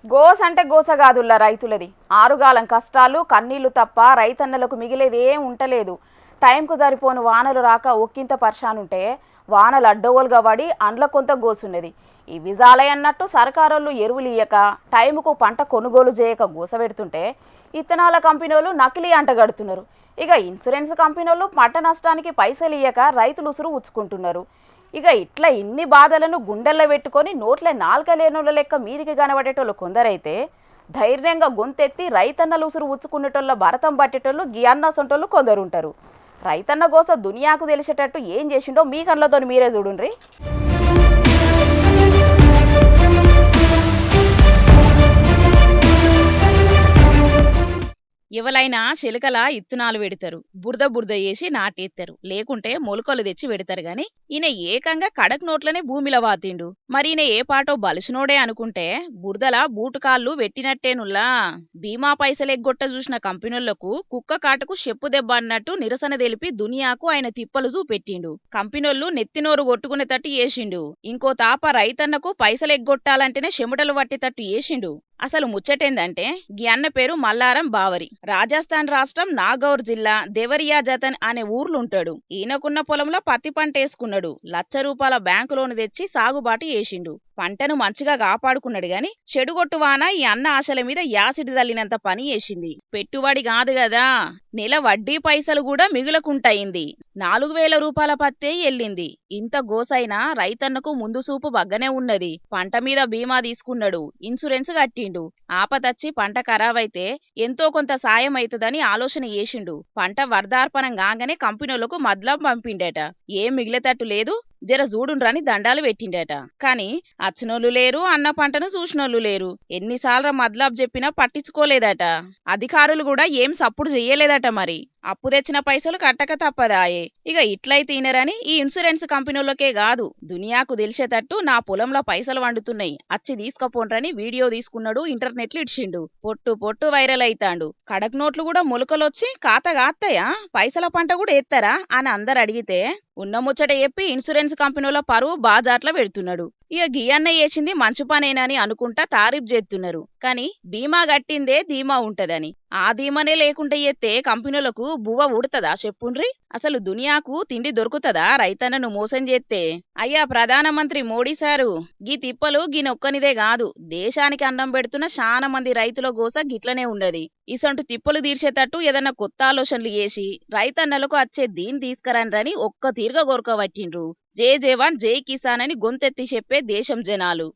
గోస అంటే గోస కాదుల్లా రైతులది. ఆరుగాలం కష్టాలు కన్నీళ్లు తప్ప రైతన్నలకు మిగిలేది ఏం ఉంటలేదు. టైంకు సరిపోను వానలు రాక ఒక్కింత పర్షానుంటే వానలు అడ్డగోలుగా పడి అండ్ల కొంత గోసున్నది. ఈ విజాలయన్నట్టు సర్కారోళ్ళు ఎరువులు ఇయ్యక టైంకు పంట కొనుగోలు చేయక గోస పెడుతుంటే ఇత్తనాల కంపెనీలు నకిలీ అంటగడుతున్నారు. ఇక ఇన్సూరెన్స్ కంపెనీలు పంట నష్టానికి పైసలు ఇయ్యక రైతులు ఉసురు ఉచ్చుకుంటున్నారు. ఇక ఇట్లా ఇన్ని బాధలను గుండెల్లో పెట్టుకొని నోట్ల నాలుకలేనుల లెక్క మీదికి కనబడేటోళ్ళు కొందరైతే ధైర్యంగా గొంతెత్తి రైతన్నలు ఉసురు ఉచ్చుకునేటోళ్ళ భరతం పట్టేటోళ్ళు గియన్న సొంటోళ్ళు కొందరు ఉంటారు. రైతన్న గోస దునియాకు తెలిసేటట్టు ఏం చేసిండో మీ కళ్ళతో మీరే చూడుండ్రి. ఎవలైనా చిలకల ఇత్తనాలు పెడతారు, బురద బురద వేసి నాటేస్తారు, లేకుంటే మొలకలు తెచ్చి పెడతారు గాని ఈయన ఏకంగా కడక్ నోట్లనే భూమిలో వాతిండు. మరి ఈయన ఏ పాటో బలిసినోడే అనుకుంటే బురదల బూటుకాళ్ళు పెట్టినట్టేనుల్లా. బీమా పైసలు ఎగ్గొట్ట చూసిన కంపెనీళ్లకు కుక్క కాటకు చెప్పు దెబ్బ అన్నట్టు నిరసన తెలిపి దునియాకు ఆయన తిప్పలు చూపెట్టిండు. కంపెనీళ్లు నెత్తినోరు కొట్టుకునేటట్టు చేసిండు. ఇంకో తాప రైతన్నకు పైసలు ఎగ్గొట్టాలంటేనే చెమటలు పట్టేటట్టు చేసిండు. అసలు ముచ్చటేందంటే గీ అన్న పేరు మల్లారం బావరి. రాజస్థాన్ రాష్ట్రం నాగౌర్ జిల్లా దేవరియా జతన్ అనే ఊర్లుంటాడు. ఈయనకున్న పొలంలో పత్తి పంట వేసుకున్నాడు. ₹1,00,000 బ్యాంకు లోను తెచ్చి సాగుబాటు చేసిండు. పంటను మంచిగా కాపాడుకున్నాడు గాని చెడుగొట్టు వాన ఈ అన్న ఆశల మీద యాసిడ్ జల్లినంత పని చేసింది. పెట్టుబడి కాదు గదా, నెల వడ్డీ పైసలు కూడా మిగులకుంటయింది. ₹4,000 పత్తే ఎల్లింది. ఇంత గోసైనా రైతన్నకు ముందు సూపు బగ్గనే ఉన్నది. పంట మీద బీమా తీసుకున్నాడు, ఇన్సూరెన్స్ కట్టిండు. ఆపదచ్చి పంట ఖరాబైతే ఎంతో కొంత సాయం అయితదని ఆలోచన చేసిండు. పంట వర్ధార్పణం కాగానే కంపెనీలకు మద్లం పంపిండట. ఏం మిగిలేటట్టు లేదు, జర చూడుండ్రని దండాలు పెట్టిండట. కాని అచ్చినోళ్ళు లేరు, అన్న పంటను చూసినోళ్ళు లేరు. ఎన్నిసార్లు మద్లాబ్ చెప్పినా పట్టించుకోలేదట. అధికారులు కూడా ఏం సప్పుడు చెయ్యలేదట. మరి అప్పు తెచ్చిన పైసలు కట్టక తప్పదాయే. ఇక ఇట్లయితే ఈనరని ఈ ఇన్సూరెన్స్ కంపెనీలకే కాదు దునియాకు తెలిసేటట్టు నా పొలంలో పైసలు వండుతున్నాయి, అచ్చి తీసుకపోండ్రని వీడియో తీసుకున్నాడు, ఇంటర్నెట్లు ఇడ్చిండు. పొట్టు పొట్టు వైరల్ అయితాండు. కడక్ నోట్లు కూడా మొలకలొచ్చి ఖాతా కాత్తయా, పైసల పంట కూడా ఎత్తరా అని అందరు అడిగితే ఉన్న ముచ్చట చెప్పి ఇన్సూరెన్స్ కంపెనీల పరువు బాజాట్ల పెడుతున్నాడు. ఇక గియన్న చేసింది మంచి పనేనని అనుకుంటా తారీఫ్ చేస్తున్నారు. కాని బీమా గట్టిందే ధీమా ఉంటదని ఆ ధీమానే లేకుండా ఎత్తే కంపెనీలకు బువ్వ ఉడతదా చెప్పుండ్రి. అసలు దునియాకు తిండి దొరుకుతదా రైతన్నను మోసం చేస్తే? అయ్యా ప్రధానమంత్రి మోడీ సారు, గీ తిప్పలు గీనొక్కనిదే కాదు, దేశానికి అన్నం పెడుతున్న చాలా మంది రైతుల గోస గిట్లనే ఉండది. ఇసంటు తిప్పలు తీర్చేటట్టు ఏదన్నా కొత్త ఆలోచనలు చేసి రైతన్నలకు వచ్చే దీన్ని తీసుకురండ్రని ఒక్క తీరుగా గోరకబట్టిండ్రు. జై జవాన్ జై కిసాన్ అని గొంతెత్తి చెప్పే దేశం జనాలు.